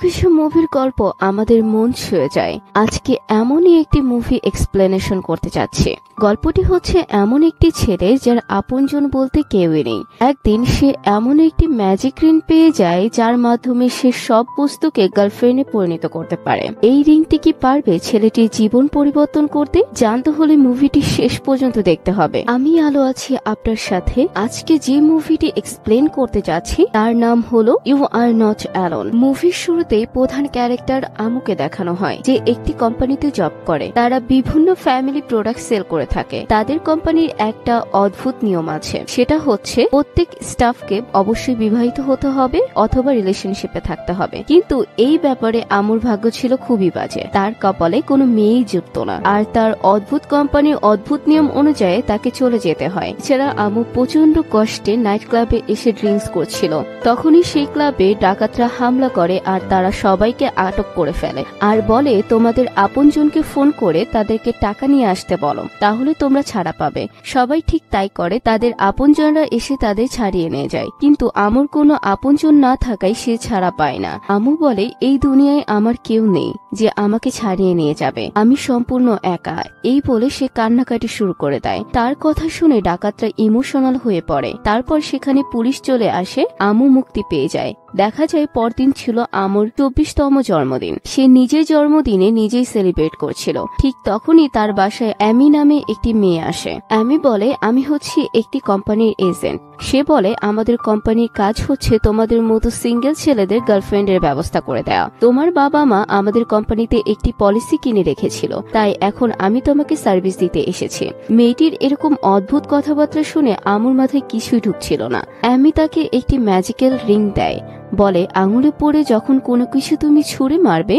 কিছু মুভির গল্প আমাদের মন ছুঁয়ে যায়। আজকে এমনই একটি মুভি এক্সপ্লেনেশন করতে যাচ্ছি। গল্পটি হচ্ছে এমন একটি ছেলে যার আপনজন বলতে কেউই নেই। একদিন সে এমন একটি ম্যাজিক রিং পেয়ে যায় যার মাধ্যমে সে সব বস্তুকে গার্লফ্রেন্ডে পরিণত করতে পারে। এই রিংটি কি পারবে ছেলেটির জীবন পরিবর্তন করতে? জানতে হলে মুভিটি শেষ পর্যন্ত দেখতে হবে। আমি আলো আছি আপনার সাথে। আজকে যে মুভিটি এক্সপ্লেন করতে যাচ্ছি তার নাম হলো ইউ আর নট অ্যালোন। মুভির শুরুতেই প্রধান ক্যারেক্টার আমুকে দেখানো হয় যে একটি কোম্পানিতে জব করে। তারা বিভিন্ন ফ্যামিলি প্রোডাক্ট সেল করে থাকে। তাদের কোম্পানির একটা অদ্ভুত নিয়ম আছে, সেটা হচ্ছে প্রত্যেক স্টাফকে অবশ্যই বিবাহিত হতে হবে অথবা রিলেশনশিপে থাকতে হবে। কিন্তু এই ব্যাপারে আমুর ভাগ্য ছিল খুবই বাজে। তার কপালে কোনো মেয়েই জুটত না, আর তার অদ্ভুত কোম্পানির অদ্ভুত নিয়ম অনুযায়ী তাকে চলে যেতে হয়। এছাড়া আমু প্রচন্ড কষ্টে নাইট ক্লাবে এসে ড্রিঙ্কস করছিল। তখনই সেই ক্লাবে ডাকাতরা হামলা করে আর তারা সবাইকে আটক করে ফেলে আর বলে তোমাদের আপনজনকে ফোন করে তাদেরকে টাকা নিয়ে আসতে বলো, তাহলে তোমরা ছাড়া পাবে। সবাই ঠিক তাই করে। তাদের আপনজনরা এসে তাদের ছাড়িয়ে নিয়ে যায়, কিন্তু আমুর কোনো আপনজন না থাকায় সে ছাড়া পায় না। আমু বলে এই দুনিয়ায় আমার কেউ নেই যে আমাকে ছাড়িয়ে নিয়ে যাবে, আমি সম্পূর্ণ একা। এই বলে সে কান্নাকাটি শুরু করে দেয়। তার কথা শুনে ডাকাতরা ইমোশনাল হয়ে পড়ে। তারপর সেখানে পুলিশ চলে আসে। আমু মুক্তি পেয়ে যায়। দেখা যায় পরদিন ছিল আমুর 24তম জন্মদিন। সে নিজের জন্মদিনে নিজেই সেলিব্রেট করছিল। ঠিক তখনই তার বাসায় অ্যামি নামে একটি মেয়ে আসে। অ্যামি বলে আমি হচ্ছি একটি কোম্পানির এজেন্ট। সে বলে আমাদের কোম্পানির কাজ হচ্ছে তোমাদের মতো সিঙ্গেল ছেলেদের গার্লফ্রেন্ডের ব্যবস্থা করে দেওয়া। তোমার বাবা মা আমাদের কোম্পানিতে একটি পলিসি কিনে রেখেছিল, তাই এখন আমি তোমাকে সার্ভিস দিতে এসেছি। মেয়েটির এরকম অদ্ভুত কথাবার্তা শুনে আমুর মাথায় কিছুই ঢুকছিল না। অ্যামি তাকে একটি ম্যাজিক্যাল রিং দেয়, বলে আঙুলে পড়ে যখন কোনো কিছু তুমি ছুঁড়ে মারবে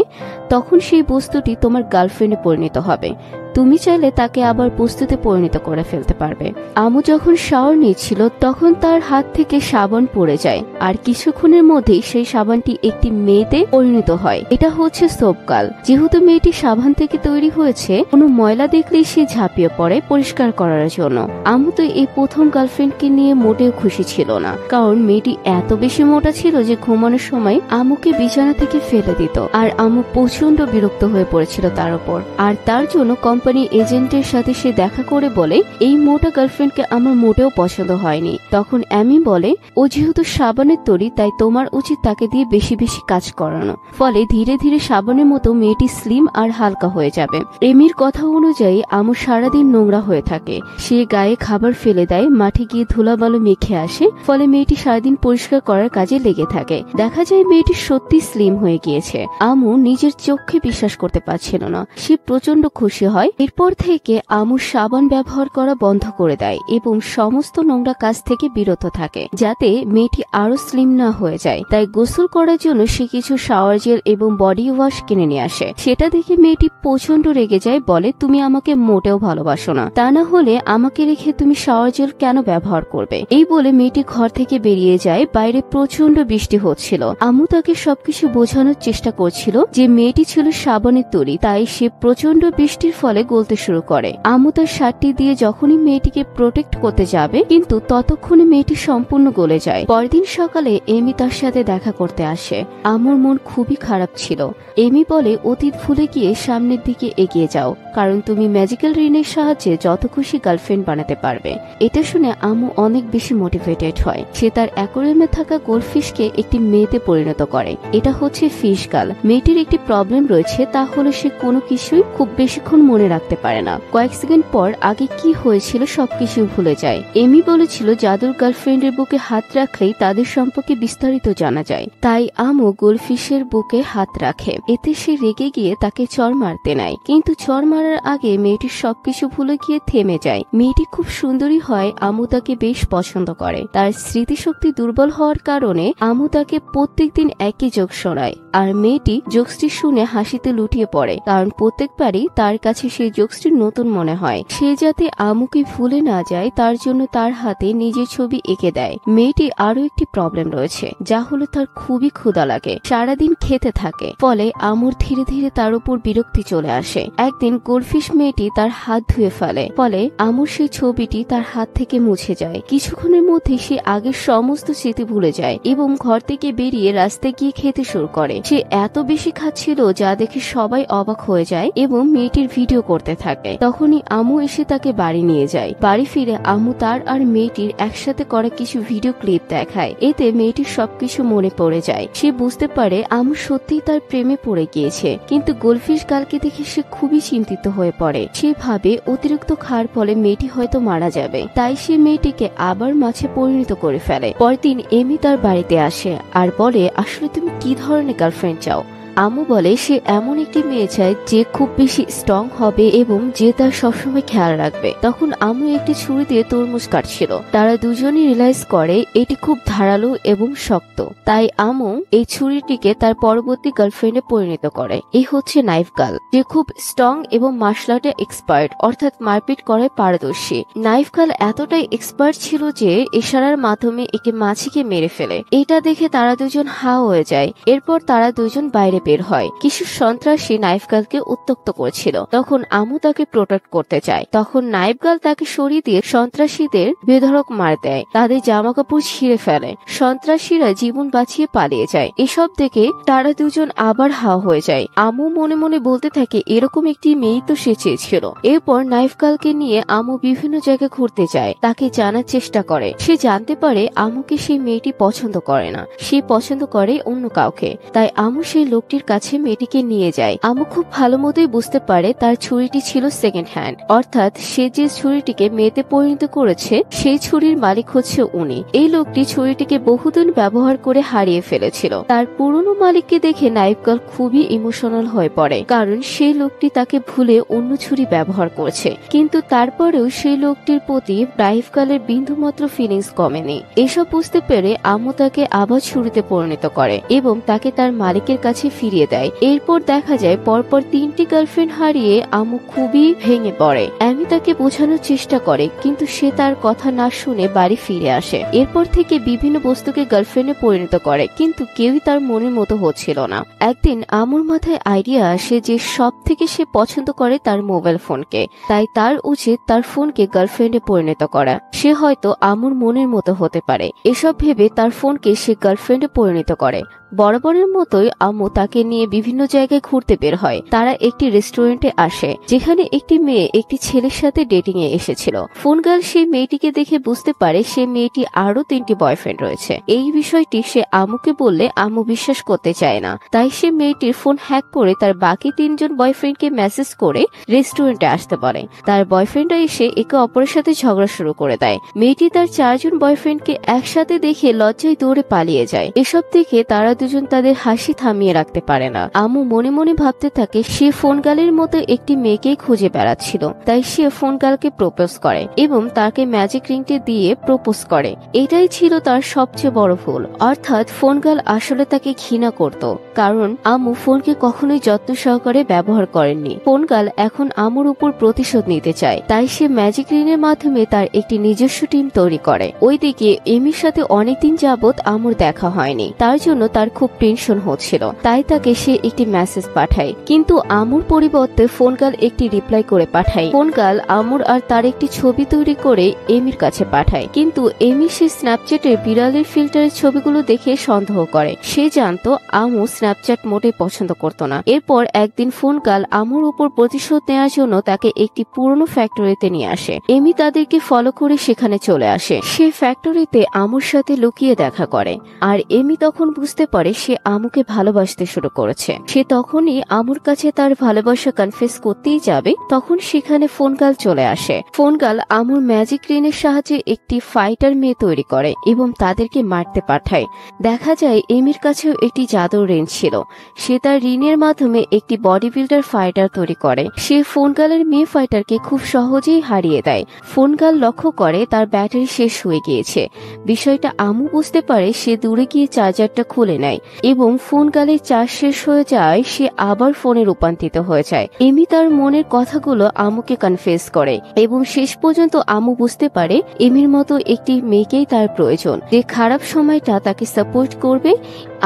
তখন সেই বস্তুটি তোমার গার্লফ্রেন্ডে পরিণত হবে। তুমি চাইলে তাকে আবার বস্তুতে পরিণত করে ফেলতে পারবে। আমু যখন শাওয়ার নিচ্ছিল তখন তার হাত থেকে সাবান পড়ে যায়, আর কিছুক্ষণের মধ্যেই সেই সাবানটি একটি মেয়েতে পরিণত হয়। এটা হচ্ছে সোপ গার্ল। যেহেতু মেয়েটি সাবান থেকে তৈরি হয়েছে, কোনো ময়লা দেখলেই সে ঝাঁপিয়ে পড়ে পরিষ্কার করার জন্য। আমু তো এই প্রথম গার্লফ্রেন্ডকে নিয়ে মোটেও খুশি ছিল না, কারণ মেয়েটি এত বেশি মোটা ছিল যে ঘুমানোর সময় আমুকে বিছানা থেকে ফেলে দিত, আর আমু প্রচন্ড বিরক্ত হয়ে পড়েছিল তার উপর। আর তার জন্য কোম্পানি এজেন্টের সাথে সে দেখা করে বলে এই মোটা গার্লফ্রেন্ডকে আমার মোটেও পছন্দ হয়নি। তখন অ্যামি বলে ও যেহেতু সাবানের তৈরি তাই তোমার উচিত তাকে দিয়ে বেশি বেশি কাজ করানো, ফলে ধীরে ধীরে সাবানের মতো মেয়েটি স্লিম আর হালকা হয়ে যাবে। এমির কথা অনুযায়ী আমু সারাদিন নোংরা হয়ে থাকে। সে গায়ে খাবার ফেলে দেয়, মাঠে গিয়ে ধুলাবালু মেখে আসে, ফলে মেয়েটি সারাদিন পরিষ্কার করার কাজে লেগে থাকে। দেখা যায় মেয়েটি সত্যি স্লিম হয়ে গিয়েছে। আমু নিজের চোখে বিশ্বাস করতে পারছিল না। সে প্রচন্ড খুশি হয়। এরপর থেকে আমু সাবান ব্যবহার করা বন্ধ করে দেয় এবং সমস্ত নোংরা কাজ থেকে বিরত থাকে, যাতে মেয়েটি আরো স্লিম না হয়ে যায়। তাই গোসল করার জন্য সে কিছু শাওয়ার জেল এবং বডি ওয়াশ কিনে নিয়ে আসে। সেটা দেখে মেয়েটি প্রচন্ড রেগে যায়, বলে তুমি আমাকে মোটেও ভালোবাসো না, তা না হলে আমাকে রেখে তুমি শাওয়ার জেল কেন ব্যবহার করবে? এই বলে মেয়েটি ঘর থেকে বেরিয়ে যায়। বাইরে প্রচন্ড বৃষ্টি হচ্ছিল। আমু তাকে সবকিছু বোঝানোর চেষ্টা করছিল যে মেয়েটি ছিল সাবানের তৈরি, তাই সে প্রচন্ড বৃষ্টির ফলে গলতে শুরু করে। আমু তার শার্টটি দিয়ে যখনই মেয়েটিকে প্রোটেক্ট করতে যাবে, কিন্তু ততক্ষণে মেয়েটি সম্পূর্ণ গলে যায়। পরদিন সকালে এমি তার সাথে দেখা করতে আসে। আমুর মন খুবই খারাপ ছিল। এমি বলে অতীত ভুলে গিয়ে সামনের দিকে এগিয়ে যাও, কারণ তুমি ম্যাজিক্যাল রিনের সাহায্যে যত খুশি গার্লফ্রেন্ড বানাতে পারবে। এটা শুনে আমু অনেক বেশি মোটিভেটেড হয়। সে তার অ্যাকোয়ারিয়ামে থাকা গোল্ডফিশকে একটি মেয়েতে পরিণত করে। এটা হচ্ছে ফিশ গার্ল। মেয়েটির একটি প্রবলেম রয়েছে, তা হলো সে কোনো কিছুই খুব বেশিক্ষণ মনে রাখতে পারে না। কয়েক সেকেন্ড পর আগে কি হয়েছিল সবকিছু ভুলে যায়। এমি বলেছিল জাদুর গার্লফ্রেন্ডের বুকে হাত রাখলেই তাদের সম্পর্কে বিস্তারিত জানা যায়। তাই আমু গোল্ডফিশের বুকে হাত রাখে। এতে সে রেগে গিয়ে তাকে চড় মারতে নেয়, কিন্তু চড় মারার আগে মেয়েটির সবকিছু ভুলে গিয়ে থেমে যায়। মেয়েটি খুব সুন্দরী হয়। আমু তাকে বেশ পছন্দ করে। তার স্মৃতিশক্তি দুর্বল হওয়ার কারণে আমু তাকে প্রত্যেকদিন একই জোকস শোনায়, আর মেয়েটি জোকসটি শুনে হাসিতে লুটিয়ে পড়ে, কারণ প্রত্যেকবারই তার কাছে সে সেই জোকসটি নতুন মনে হয়। সে যাতে আমুকে ভুলে না যায় তার জন্য তার হাতে নিজের ছবি এঁকে দেয়। মেয়েটি আরো একটি প্রবলেম রয়েছে, যা হলো তার খুবই ক্ষুধা লাগে, সারাদিন খেতে থাকে, ফলে আমুর ধীরে ধীরে তার উপর বিরক্তি চলে আসে। একদিন গোল্ডফিশ মেয়েটি তার হাত ধুয়ে ফেলে, ফলে আমুর সেই ছবিটি তার হাত থেকে মুছে যায়। কিছুক্ষণের মধ্যে সে আগের সমস্ত স্মৃতি ভুলে যায় এবং ঘর থেকে বেরিয়ে রাস্তায় গিয়ে খেতে শুরু করে। সে এত বেশি খাচ্ছিল যা দেখে সবাই অবাক হয়ে যায় এবং মেয়েটির ভিডিও করতে থাকে। তখনই আমু এসে তাকে বাড়ি নিয়ে যায়। বাড়ি ফিরে আমু তার আর মেয়েটির একসাথে করা কিছু ভিডিও ক্লিপ দেখায়। এতে মেয়েটির সবকিছু মনে পড়ে যায়। সে বুঝতে পারে আমু সত্যিই তার প্রেমে পড়ে গিয়েছে, কিন্তু গোল্ডফিশ গার্লকে দেখে সে খুবই চিন্তিত হয়ে পড়ে। সে ভাবে অতিরিক্ত খাওয়ার ফলে মেয়েটি হয়তো মারা যাবে, তাই সে মেয়েটিকে আবার মাছে পরিণত করে ফেলে। পরদিন এমি তার বাড়িতে আসে আর বলে, আসলে তুমি কি ধরনের গার্লফ্রেন্ড চাও? আমু বলে সে এমন একটি মেয়ে চায় যে খুব বেশি স্ট্রং হবে এবং যে তার সবসময় খেয়াল রাখবে। তখন আমু একটি ছুরি দিয়ে তরমুজ কাটছিল। তারা দুজনই রিয়েলাইজ করে এটি খুব ধারালো এবং শক্ত, তাই আমু এই ছুরিটিকে তার পরবর্তী গার্লফ্রেন্ডে পরিণত করে। এই হচ্ছে নাইফ গার্ল, যে খুব স্ট্রং এবং মার্শাল আর্টে এক্সপার্ট, অর্থাৎ মারপিট করায় পারদর্শী। নাইফ গার্ল এতটাই এক্সপার্ট ছিল যে ইশারার মাধ্যমে একটি মাছিকে মেরে ফেলে। এটা দেখে তারা দুজন হা হয়ে যায়। এরপর তারা দুজন বাইরে বের হয়। কিছু সন্ত্রাসী নাইফ গার্লকে উত্ত্যক্ত করেছিল। তখন আমু তাকে প্রোটেক্ট করতে চায়। তখন নাইফ গার্ল তাকে সরিয়ে দিয়ে সন্ত্রাসীদের বেধড়ক মার দেয়, তাদের জামা কাপড় ছিঁড়ে ফেলে। সন্ত্রাসীরা জীবন বাঁচিয়ে পালিয়ে যায়। এসব দেখে তারা দুজন আবার হা হয়ে যায়। আমু মনে মনে বলতে থাকে এরকম একটি মেয়ে তো সে চেয়েছিল। এরপর নাইফ গার্লকে নিয়ে আমু বিভিন্ন জায়গায় ঘুরতে যায়, তাকে জানার চেষ্টা করে। সে জানতে পারে আমুকে সেই মেয়েটি পছন্দ করে না, সে পছন্দ করে অন্য কাউকে। তাই আমু সেই লোকটির কাছে মেয়েটিকে নিয়ে যায়। আমু খুব ভালো মতোই বুঝতে পারে তার ছুরিটি ছিল সেকেন্ড হ্যান্ড, অর্থাৎ সে যে ছুরিটিকে মেয়েতে পরিণত করেছে সেই ছুরির মালিক হচ্ছে উনি। এই লোকটি ছুরিটিকে বহুদিন ব্যবহার করে হারিয়ে ফেলেছিল। তার পুরনো মালিককে দেখে নাইফ গার্ল খুবই ইমোশনাল হয়ে পড়ে, কারণ সেই লোকটি তাকে ভুলে অন্য ছুরি ব্যবহার করছে। কিন্তু তারপরেও সেই লোকটির প্রতি নাইফ গার্লের বিন্দুমাত্র ফিলিংস কমেনি। এসব বুঝতে পেরে আমু তাকে আবার ছুরিতে পরিণত করে এবং তাকে তার মালিকের কাছে ফিরিয়ে দেয়। এরপর দেখা যায় পরপর 3টি গার্লফ্রেন্ড হারিয়ে আমু খুবই ভেঙে পড়ে। এমি তাকে বোঝানোর চেষ্টা করে, কিন্তু সে তার কথা না শুনে বাড়ি ফিরে আসে। এরপর থেকে বিভিন্ন বস্তুকে গার্লফ্রেন্ডে পরিণত করে, কিন্তু কেউই তার মনের মতো হচ্ছিল না। একদিন আমুর মাথায় আইডিয়া আসে যে সব থেকে সে পছন্দ করে তার মোবাইল ফোনকে, তাই তার উচিত তার ফোনকে গার্লফ্রেন্ডে পরিণত করা। সে হয়তো আমুর মনের মতো হতে পারে। এসব ভেবে তার ফোনকে সে গার্লফ্রেন্ডে পরিণত করে। বরাবরের মতোই আমু তাকে নিয়ে বিভিন্ন জায়গায় ঘুরতে বের হয়। তারা একটি রেস্টুরেন্টে আসে, যেখানে একটি মেয়ে একটি ছেলের সাথে ডেটিং এ এসেছিল। ফোন গার্ল সেই মেয়েটিকে দেখে বুঝতে পারে সে মেয়েটি আরো 3টি বয়ফ্রেন্ড রয়েছে। এই বিষয়টি সে আমুকে বললে আমু বিশ্বাস করতে চায় না, তাই সে মেয়েটির ফোন হ্যাক করে তার বাকি 3জন বয়ফ্রেন্ডকে মেসেজ করে রেস্টুরেন্টে আসতে বলে। তার বয়ফ্রেন্ডরা এসে একে অপরের সাথে ঝগড়া শুরু করে দেয়। মেয়েটি তার 4জন বয়ফ্রেন্ডকে একসাথে দেখে লজ্জায় দৌড়ে পালিয়ে যায়। এসব দেখে তারা দুজন তাদের হাসি থামিয়ে রাখতে পারে না। আমু মনে মনে ভাবতে থাকে সে ফোন গার্লের মতো একটি মেয়েকেই খুঁজে বেড়াচ্ছিল, তাই সে ফোন গার্লকে প্রপোজ করে এবং তাকে ম্যাজিক রিংটি দিয়ে প্রপোজ করে। এটাই ছিল তার সবচেয়ে বড় ভুল, অর্থাৎ ফোন গার্ল আসলে তাকে ঘৃণা করত, কারণ আমু ফোনকে কখনোই যত্ন সহকারে ব্যবহার করেননি। ফোন গার্ল এখন আমুর উপর প্রতিশোধ নিতে চায়, তাই সে ম্যাজিক রিংয়ের মাধ্যমে তার একটি নিজস্ব টিম তৈরি করে। ওইদিকে এমির সাথে অনেকদিন যাবৎ আমুর দেখা হয়নি, তার জন্য তার খুব টেনশন হচ্ছিল, তাই তাকে সে একটি মেসেজ পাঠায়। কিন্তু আমুর পরিবর্তে ফোন গার্ল একটি রিপ্লাই করে পাঠায়। ফোন গার্ল আমুর আর তার একটি ছবি তৈরি করে এমির কাছে পাঠায়, কিন্তু এমি সে স্ন্যাপচ্যাটে বিড়ালের ফিল্টারের ছবিগুলো দেখে সন্দেহ করে। সে জানতো আমু স্ন্যাপচ্যাট মোটেই পছন্দ করত না। এরপর একদিন ফোন গার্ল আমুর উপর প্রতিশোধ নেওয়ার জন্য তাকে একটি পুরনো ফ্যাক্টরিতে নিয়ে আসে। এমি তাদেরকে ফলো করে সেখানে চলে আসে। সে ফ্যাক্টরিতে আমুর সাথে লুকিয়ে দেখা করে, আর এমি তখন বুঝতে পারে সে আমুকে ভালোবাসতে শুরু করেছে। সে তখনই আমুর কাছে তার ভালোবাসা কনফেস করতেই যাবে, তখন সেখানে ফোন গার্ল চলে আসে। ফোন গার্ল আমুর ম্যাজিক রিনের সাহায্যে একটি ফাইটার মেয়ে তৈরি করে এবং তাদেরকে মারতে পাঠায়। দেখা যায় এমির কাছেও একটি জাদুর রিন ছিল। সে তার রিনের মাধ্যমে একটি বডি বিল্ডার ফাইটার তৈরি করে। সে ফোন গার্লের মেয়ে ফাইটারকে খুব সহজেই হারিয়ে দেয়। ফোন গার্ল লক্ষ্য করে তার ব্যাটারি শেষ হয়ে গিয়েছে। বিষয়টা আমু বুঝতে পারে, সে দূরে গিয়ে চার্জারটা খুলে নেয় এবং ফোন গালে চার্জ শেষ হয়ে যায় সে আবার ফোনে রূপান্তরিত হয়ে যায়। এমি তার মনের কথাগুলো আম্মুকে কনফেস করে এবং শেষ পর্যন্ত আম্মু বুঝতে পারে এমির মতো একটি মেয়েকেই তার প্রয়োজন, যে খারাপ সময়টা তাকে সাপোর্ট করবে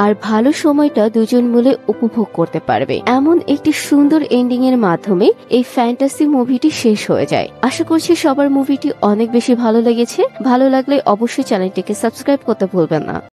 আর ভালো সময়টা দুজন মিলে উপভোগ করতে পারবে। এমন একটি সুন্দর এন্ডিং এর মাধ্যমে এই ফ্যান্টাসি মুভিটি শেষ হয়ে যায়। আশা করছি সবার মুভিটি অনেক বেশি ভালো লেগেছে। ভালো লাগলে অবশ্যই চ্যানেলটিকে সাবস্ক্রাইব করতে ভুলবেন না।